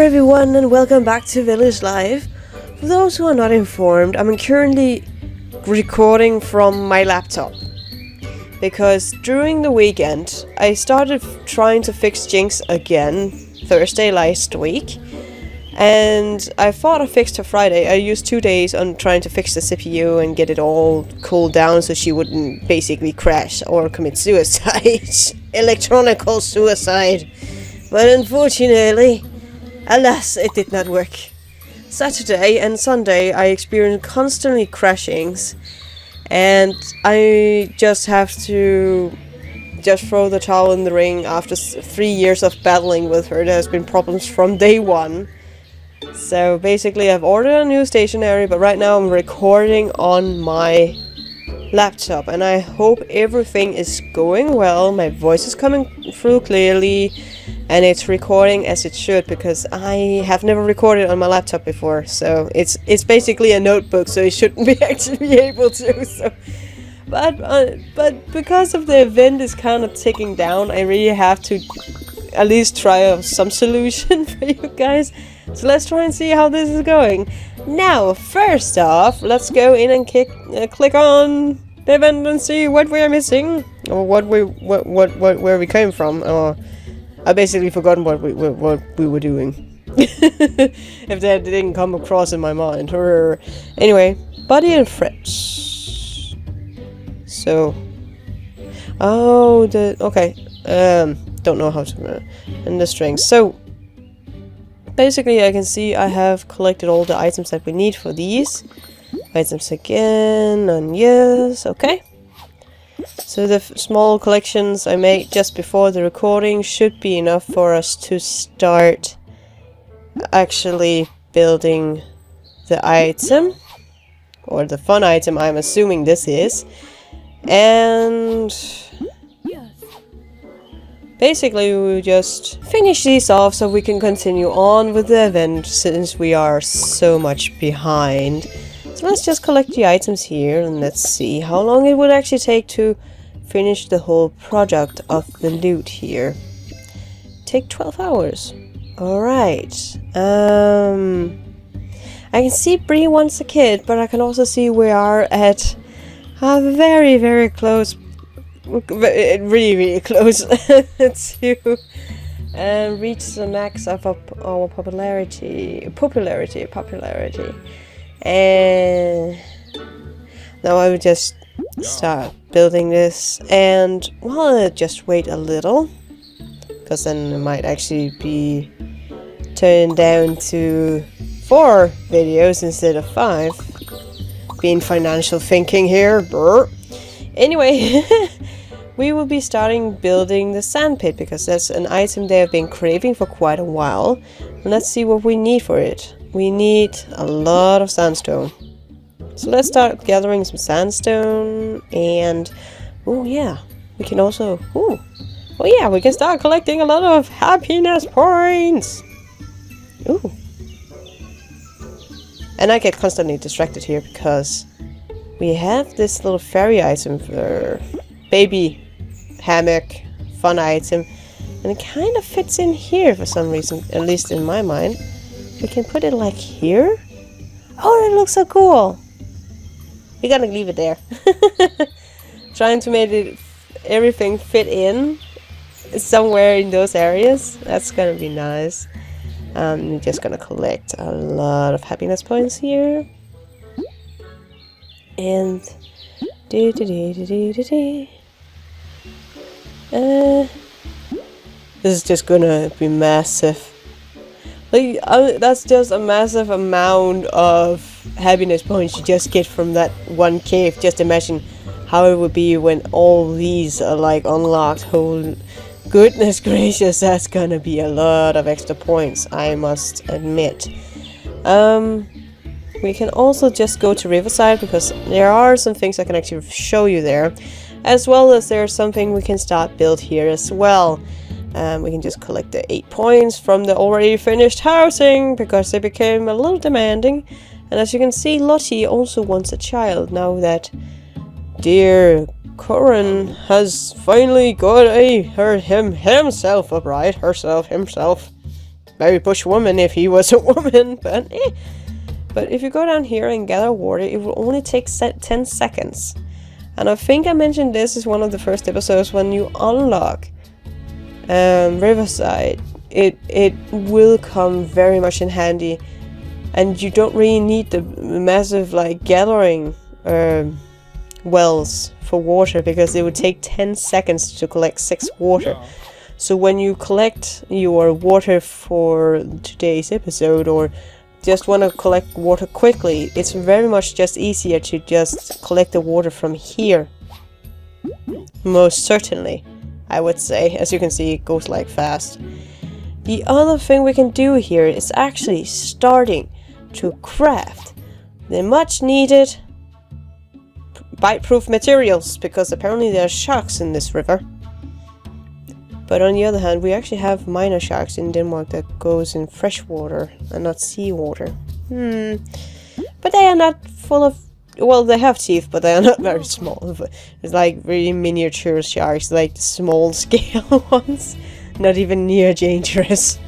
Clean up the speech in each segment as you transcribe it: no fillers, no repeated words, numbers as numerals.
everyone and welcome back to Village Live. For those who are not informed, I'm currently recording from my laptop. Because during the weekend, I started trying to fix Jinx again, Thursday last week. And I thought I fixed her Friday. I used 2 days on trying to fix the CPU and get it all cooled down so she wouldn't basically crash or commit suicide. Electronical suicide. But unfortunately, alas, it did not work. Saturday and Sunday I experienced constantly crashings, and I just have to throw the towel in the ring after 3 years of battling with her. There's been problems from day one. So basically I've ordered a new stationery, but right now I'm recording on my laptop and I hope everything is going well. My voice is coming through clearly and it's recording as it should, because I have never recorded on my laptop before. So it's basically a notebook, so it shouldn't be actually be able to. So but because of the event is kind of ticking down, I really have to at least try some solution for you guys. So let's try and see how this is going. Now, first off, let's go in and click on the event and see what we are missing, or where we came from. Or I basically forgotten what we were doing. If that didn't come across in my mind. Anyway, Buddy and Fritz. So, okay. Don't know how to in the strings. So basically I can see I have collected all the items that we need for these. Items again, and yes, okay. So the small collections I made just before the recording should be enough for us to start actually building the item. Or the fun item, I'm assuming this is. And basically we will just finish these off so we can continue on with the event, since we are so much behind. So let's just collect the items here and let's see how long it would actually take to finish the whole project of the loot here. Take 12 hours. Alright. I can see Bree wants a kid, but I can also see we are at a very, very close, really close to reach the max of our popularity. And now I will just start building this, and well, just wait a little, because then it might actually be turned down to 4 videos instead of 5. Being financial thinking here, brr. Anyway, we will be starting building the sand pit, because that's an item they have been craving for quite a while. And let's see what we need for it. We need a lot of sandstone. So let's start gathering some sandstone, and oh yeah, we can also we can start collecting a lot of happiness points. Ooh. And I get constantly distracted here because we have this little fairy item for baby hammock fun item, and it kind of fits in here for some reason, at least in my mind. We can put it like here. Oh, that looks so cool. We're gonna leave it there. Trying to make everything fit in somewhere in those areas. That's gonna be nice. We're just gonna collect a lot of happiness points here. And this is just gonna be massive. Like, that's just a massive amount of happiness points you just get from that one cave. Just imagine how it would be when all these are like unlocked. Oh, goodness gracious, that's gonna be a lot of extra points, I must admit. We can also just go to Riverside, because there are some things I can actually show you there, as well as there's something we can start build here as well. We can just collect the 8 points from the already finished housing, because they became a little demanding. And as you can see, Lottie also wants a child now that dear Corin has finally got himself upright. Himself. very bushwoman if he was a woman, but But if you go down here and gather water, it will only take 10 seconds. And I think I mentioned this is one of the first episodes when you unlock Riverside. It will come very much in handy, and you don't really need the massive like gathering wells for water, because it would take 10 seconds to collect 6 water. So when you collect your water for today's episode, or just want to collect water quickly, it's very much just easier to just collect the water from here. Most certainly, I would say. As you can see, it goes like fast. The other thing we can do here is actually starting to craft the much needed bite-proof materials, because apparently there are sharks in this river. But on the other hand, we actually have minor sharks in Denmark that goes in fresh water and not seawater. But they are not full of... Well, they have teeth, but they are not very small. It's like really miniature sharks, like small scale ones. Not even near dangerous.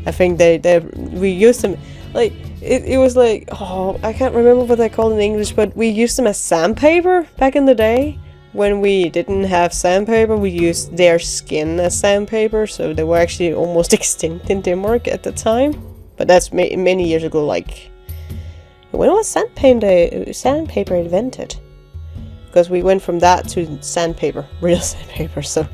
I think we used them... Like, it was like... Oh, I can't remember what they're called in English, but we used them as sandpaper back in the day. When we didn't have sandpaper, we used their skin as sandpaper, so they were actually almost extinct in Denmark at the time. But that's many years ago, like... When was sandpaper invented? Because we went from that to sandpaper, real sandpaper, so...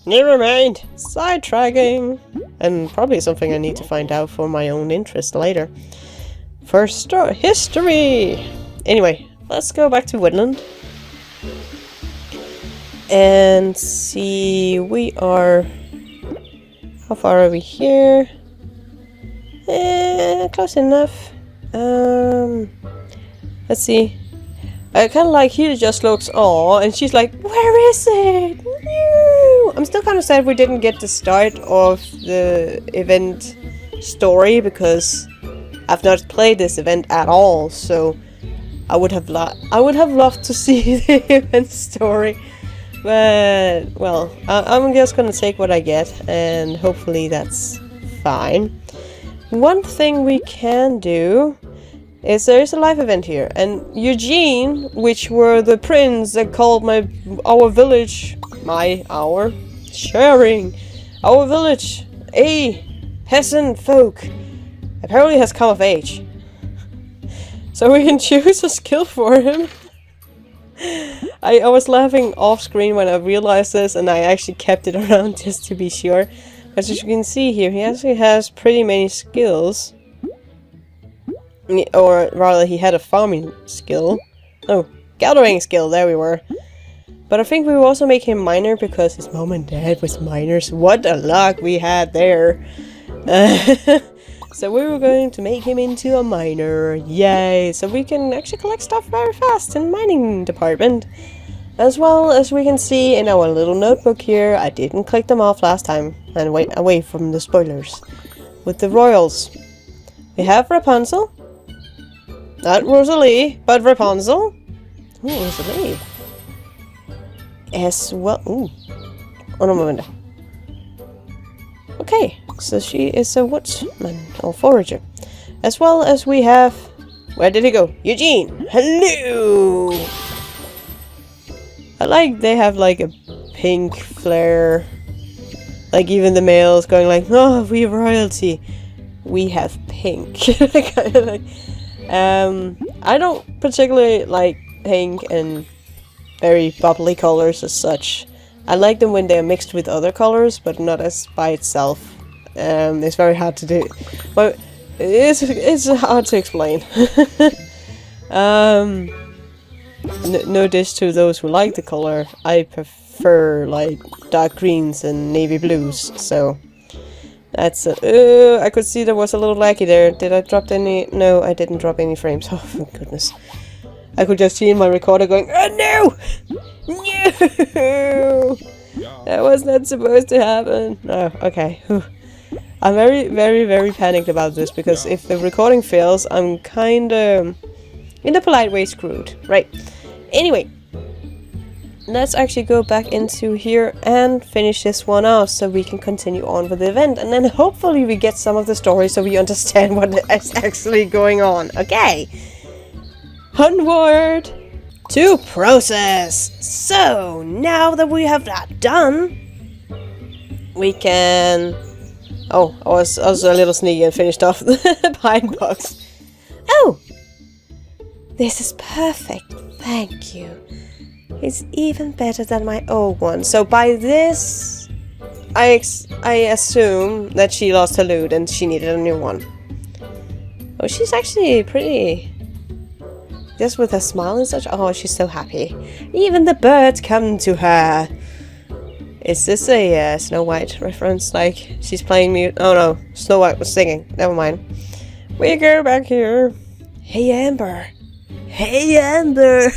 Never mind, sidetracking! And probably something I need to find out for my own interest later. First, history! Anyway, let's go back to Woodland. And see, we are... How far are we here? Close enough. Let's see. I kind of like, he just looks, aw, and she's like, where is it? No! I'm still kind of sad we didn't get the start of the event story, because I've not played this event at all, so I would have loved to see the event story. But, well, I'm just gonna take what I get, and hopefully that's fine. One thing we can do is there is a live event here, and Eugene, which were the prince that called our village, sharing our village, a peasant folk, apparently has come of age. So we can choose a skill for him. I was laughing off screen when I realized this, and I actually kept it around just to be sure. As you can see here, he actually has pretty many skills. Or rather, he had a farming skill. Oh, gathering skill, there we were. But I think we will also make him miner, because his mom and dad was miners. What a luck we had there. So we were going to make him into a miner. Yay! So we can actually collect stuff very fast in the mining department. As well as we can see in our little notebook here, I didn't click them off last time. And wait, away from the spoilers. With the royals. We have Rapunzel. Not Rosalie, but Rapunzel. Ooh, Rosalie. As well... Ooh. Oh, no, moment. Okay, so she is a woodsman, or forager. As well as we have... Where did he go? Eugene! Hello! I like they have like a pink flare. Like even the males going like, oh, we royalty. We have pink. Kind of like, I don't particularly like pink and very bubbly colors as such. I like them when they're mixed with other colors, but not as by itself. It's very hard to do. But it's hard to explain. No diss to those who like the color. I prefer like dark greens and navy blues, so that's I could see there was a little laggy there. Did I drop any? No, I didn't drop any frames. Oh, thank goodness. I could just see in my recorder going, oh no! No! That was not supposed to happen. Oh, okay. I'm very, very, very panicked about this, because if the recording fails, I'm kinda, in a polite way, screwed. Right. Anyway. let's actually go back into here and finish this one off so we can continue on with the event. And then hopefully we get some of the story so we understand what is actually going on. Okay. Onward to process. So now that we have that done, we can... Oh, I was a little sneaky and finished off the pine box. Oh! This is perfect. Thank you. It's even better than my old one. So by this, I assume that she lost her loot and she needed a new one. Oh, she's actually pretty... Just with her smile and such. Oh, she's so happy. Even the birds come to her. Is this a Snow White reference? Like, she's playing mute. Oh no, Snow White was singing. Never mind. We go back here. Hey Amber. Hey Amber.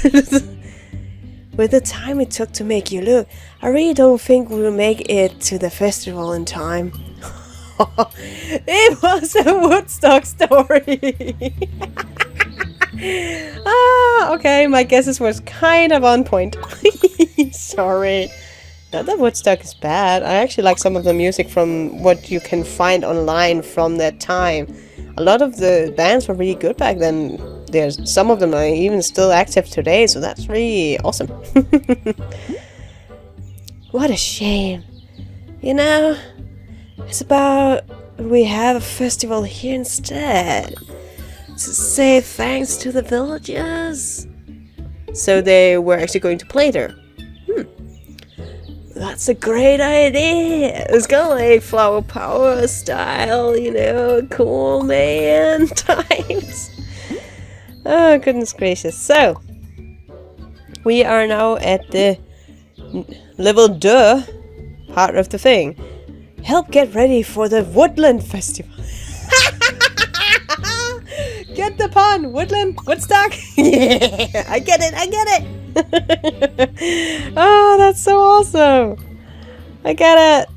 With the time it took to make you look, I really don't think we'll make it to the festival in time. It was a Woodstock story. Okay, my guesses was kind of on point. Sorry. Not that Woodstock is bad. I actually like some of the music from what you can find online from that time. A lot of the bands were really good back then. There's some of them are even still active today, so that's really awesome. What a shame. You know, it's about we have a festival here instead. To say thanks to the villagers. So they were actually going to play there. That's a great idea. It's kind of like flower power style, you know, cool man times. Oh, goodness gracious. So, we are now at the level 2 part of the thing. Help get ready for the Woodland Festival. Get the pun! Woodland! Woodstock! Yeah! I get it! Oh, that's so awesome! I get it!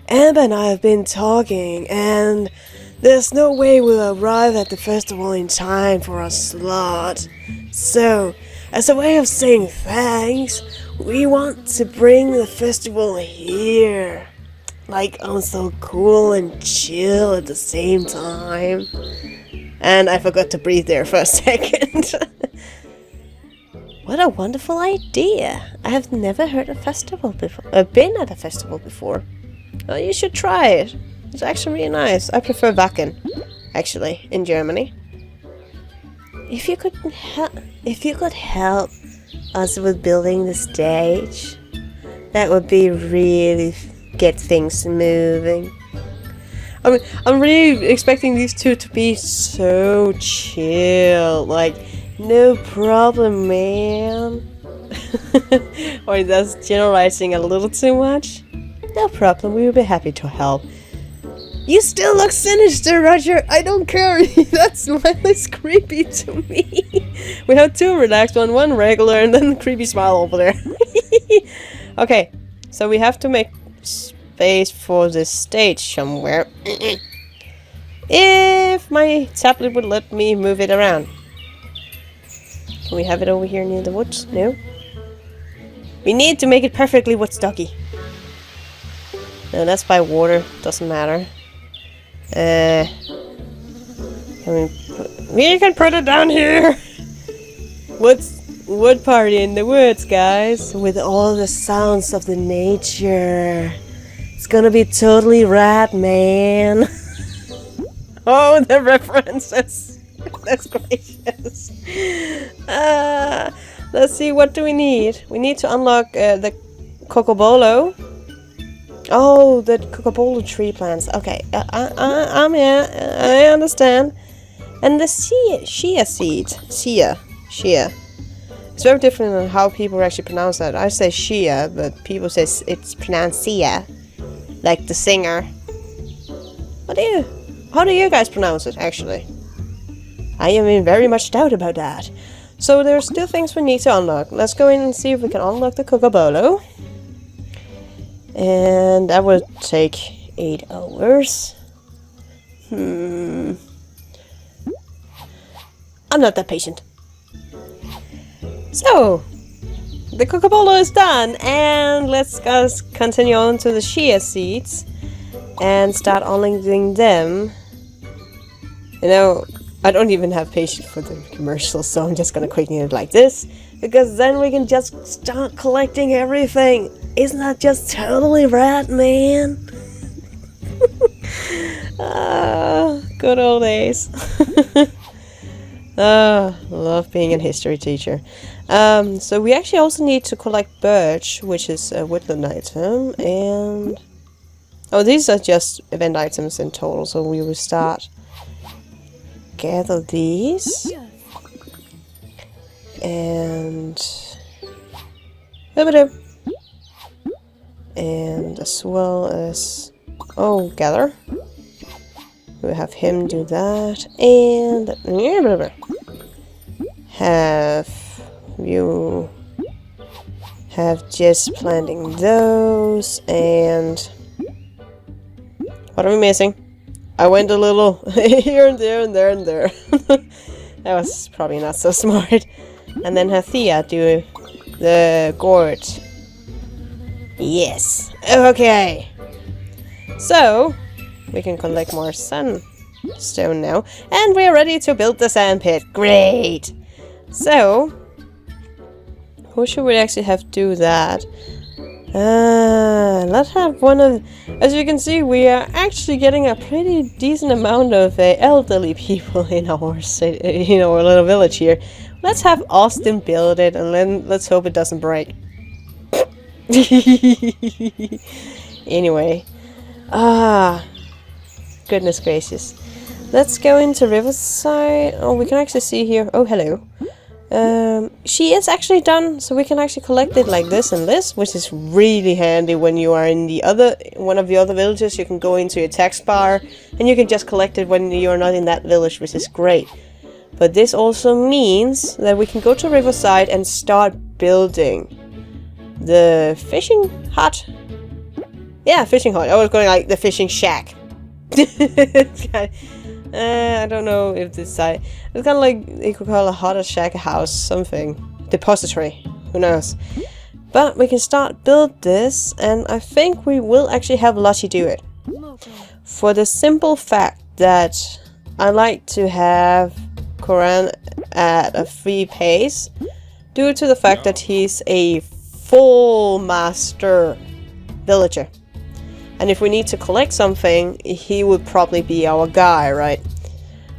Amber and I have been talking, and there's no way we'll arrive at the festival in time for a slot. So, as a way of saying thanks, we want to bring the festival here. Like, so cool and chill at the same time. And I forgot to breathe there for a second. What a wonderful idea. I have never heard a festival before. I've been at a festival before. Oh, you should try it. It's actually really nice. I prefer Wacken, actually, in Germany. If you could help us with building the stage, that would be really get things moving. I mean, I'm really expecting these two to be so chill, like no problem, man. Or that's generalizing a little too much. No problem, we will be happy to help. You still look sinister, Roger. I don't care. That smile is creepy to me. We have two relaxed one regular, and then creepy smile over there. Okay, so we have to make space for the stage somewhere. If my tablet would let me move it around. Can we have it over here near the woods? No? We need to make it perfectly Woodstocky. No, that's by water. Doesn't matter. We can put it down here. Wood party in the woods, guys, with all the sounds of the nature. It's gonna be totally rad, man. Oh, the references. That's gracious. Let's see, what do we need? We need to unlock the Cocobolo. Oh, the Cocobolo tree plants. Okay, I understand. And the chia seed. Chia. It's very different on how people actually pronounce that. I say Shia, but people say it's pronounced Sia. Like the singer. How do you guys pronounce it, actually? I am in very much doubt about that. So there's still things we need to unlock. Let's go in and see if we can unlock the Cocobolo. And that would take 8 hours. I'm not that patient. So, the cocobolo is done, and let's continue on to the chia seeds and start unloading them. You know, I don't even have patience for the commercials, so I'm just gonna quicken it like this, because then we can just start collecting everything. Isn't that just totally rad, man? Good old days. Love being a history teacher. So we actually also need to collect birch, which is a woodland item, and oh, these are just event items in total, so we will start gather these and as well as gather. We'll have him do that, and have you have just planting those. And what are we missing? I went a little here and there and there and there. That was probably not so smart. And then have Thea do the gourd. Yes. Okay. So we can collect more sandstone now, and we're ready to build the sand pit. Great. So who should we actually have do that? Let's have one of. As you can see, we are actually getting a pretty decent amount of elderly people in our city, our little village here. Let's have Austin build it, and then let's hope it doesn't break. Anyway, goodness gracious. Let's go into Riverside. Oh, we can actually see here. Oh, hello. She is actually done, so we can actually collect it like this and this, which is really handy when you are in one of the other villages. You can go into your text bar, and you can just collect it when you're not in that village, which is great. But this also means that we can go to Riverside and start building the fishing hut. Yeah, fishing hut. I was going like the fishing shack. I don't know if this side. It's kind of like you could call a hut, a shack, a house, something. Depository. Who knows? But we can start build this, and I think we will actually have Lottie do it. For the simple fact that I like to have Koran at a free pace, due to the fact that he's a full master villager. And if we need to collect something, he would probably be our guy, right?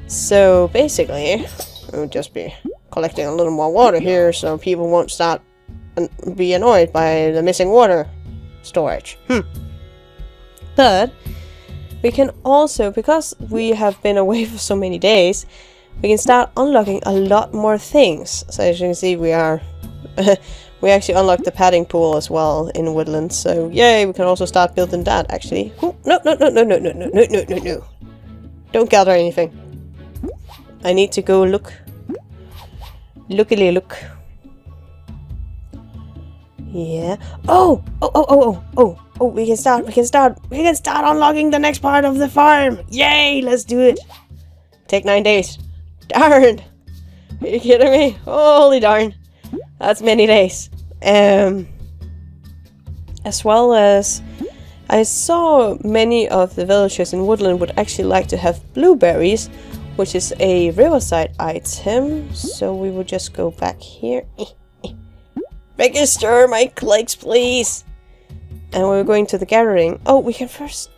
So basically, we'll just be collecting a little more water here so people won't start and be annoyed by the missing water storage. But we can also, because we have been away for so many days, we can start unlocking a lot more things. So as you can see, we are we actually unlocked the padding pool as well in Woodland. So yay, we can also start building that actually. Oh, no. Don't gather anything. I need to go look. Lookily look. Yeah. Oh, we can start unlocking the next part of the farm. Yay, let's do it. Take 9 days. Darn. Are you kidding me? Holy darn. That's many days. As well as I saw many of the villagers in Woodland would actually like to have blueberries, which is a Riverside item. So we will just go back here. Register my clicks, please. And we're going to the gathering. Oh, we can first.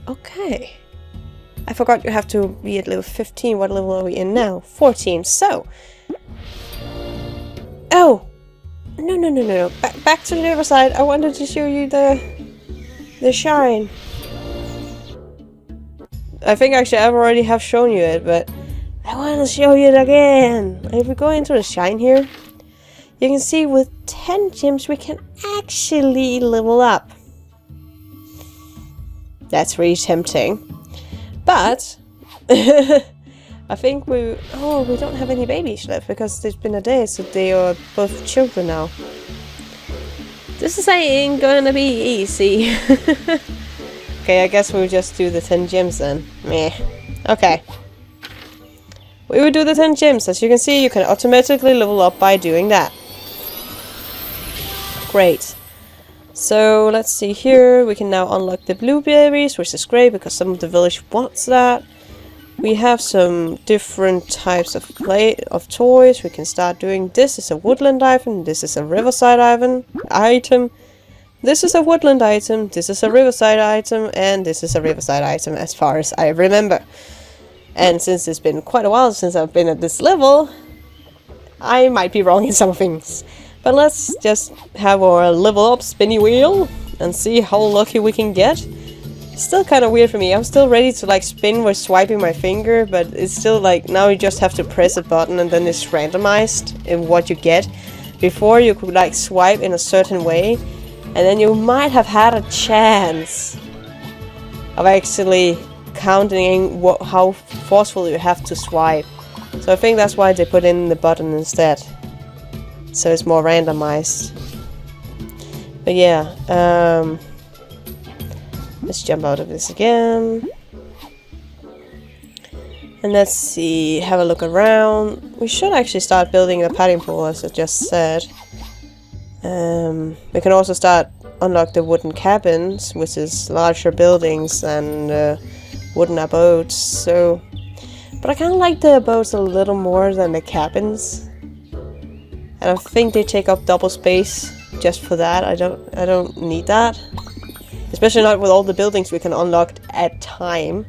Okay. I forgot you have to be at level 15. What level are we in now? 14. So. Oh. No. Back to the Riverside. I wanted to show you the shrine. I think actually I already have shown you it, but I want to show you it again. If we go into the shrine here, you can see with 10 gems we can actually level up. That's really tempting. But I think we don't have any babies left because it's been a day, so they are both children now. This is ain't gonna be easy. Okay, I guess we'll just do the 10 gems then. Meh. Okay. We will do the 10 gems. As you can see, you can automatically level up by doing that. Great. So let's see here. We can now unlock the blueberries, which is great because some of the village wants that. We have some different types of toys. We can start doing. This is a woodland item. This is a riverside item. This is a woodland item. This is a riverside item, and this is a riverside item, as far as I remember. And since it's been quite a while since I've been at this level, I might be wrong in some things. But let's just have our level up spinny wheel and see how lucky we can get. Still kind of weird for me. I'm still ready to like spin with swiping my finger, but it's still like now you just have to press a button and then it's randomized in what you get. Before you could like swipe in a certain way, and then you might have had a chance of actually counting how forceful you have to swipe. So I think that's why they put in the button instead. So it's more randomized. But yeah, let's jump out of this again. And let's see, have a look around. We should actually start building a padding pool, as I just said. We can also start unlock the wooden cabins, which is larger buildings and wooden abodes. So, but I kind of like the abodes a little more than the cabins, and I think they take up double space just for that. I don't need that, especially not with all the buildings we can unlock at time.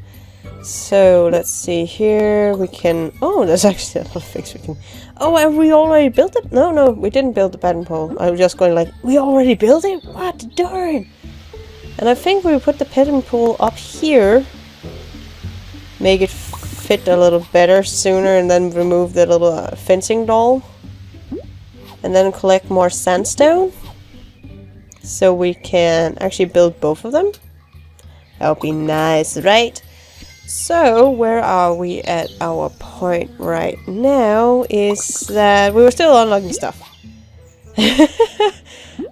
So let's see here. We can. Oh, there's actually a lot of things we can. Oh, have we already built it? No, we didn't build the padding pole. I was just going like, we already built it? What? Darn! And I think we put the padding pole up here. Make it fit a little better sooner, and then remove the little fencing doll. And then collect more sandstone. So we can actually build both of them. That would be nice, right? So, where are we at our point right now is that we were still unlocking stuff.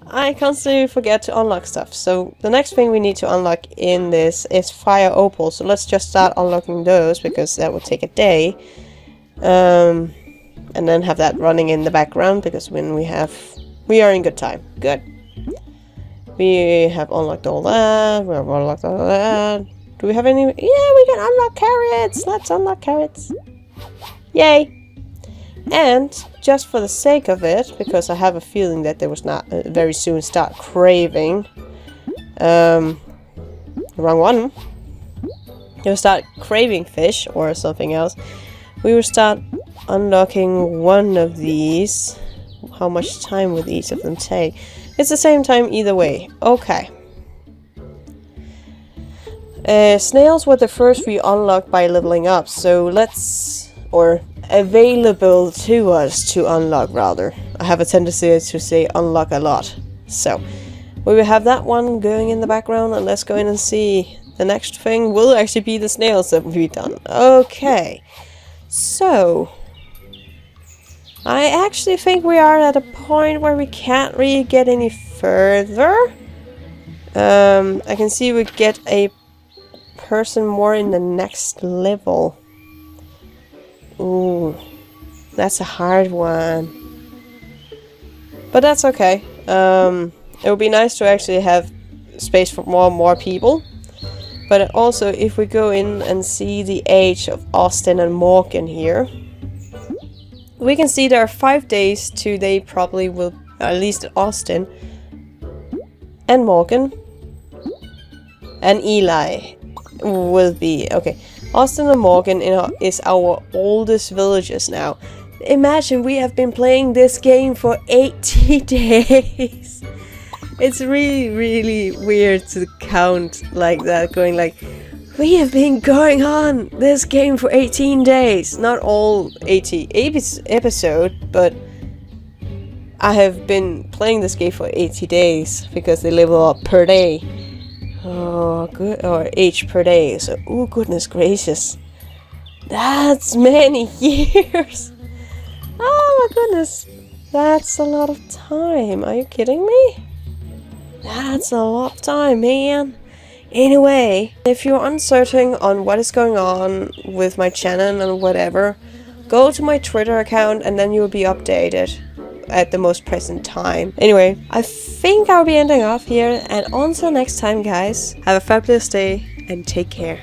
I constantly forget to unlock stuff. So, the next thing we need to unlock in this is fire opals. So, let's just start unlocking those because that would take a day. And then have that running in the background because when we are in good time. Good. We have unlocked all that. We have unlocked all that. Do we have any? Yeah, we can unlock carrots. Let's unlock carrots. Yay! And just for the sake of it, because I have a feeling that they was not very soon start craving. Wrong one. They will start craving fish or something else. We will start unlocking one of these. How much time would each of them take? It's the same time either way. Okay. Snails were the first we unlocked by leveling up, so or available to us to unlock rather. I have a tendency to say unlock a lot. So, we will have that one going in the background, and let's go in and see. The next thing will actually be the snails that we've done. Okay, so I actually think we are at a point where we can't really get any further. I can see we get a person more in the next level. Ooh, that's a hard one. But that's okay. It would be nice to actually have space for more people. But also, if we go in and see the age of Austin and Morgan here, we can see there are 5 days to they probably will, at least Austin and Morgan and Eli will be. Okay, Austin and Morgan is our oldest villagers now. Imagine we have been playing this game for 80 days. It's really weird to count like that, going like, we have been going on this game for 18 days. Not all 80 episodes, but I have been playing this game for 80 days because they level up per day. Oh, good, or age per day. So, oh goodness gracious, that's many years. Oh my goodness, that's a lot of time. Are you kidding me? That's a lot of time, man. Anyway, if you're uncertain on what is going on with my channel and whatever, go to my Twitter account and then you'll be updated. at the most present time. Anyway, I think I'll be ending off here, and until next time guys, have a fabulous day and take care.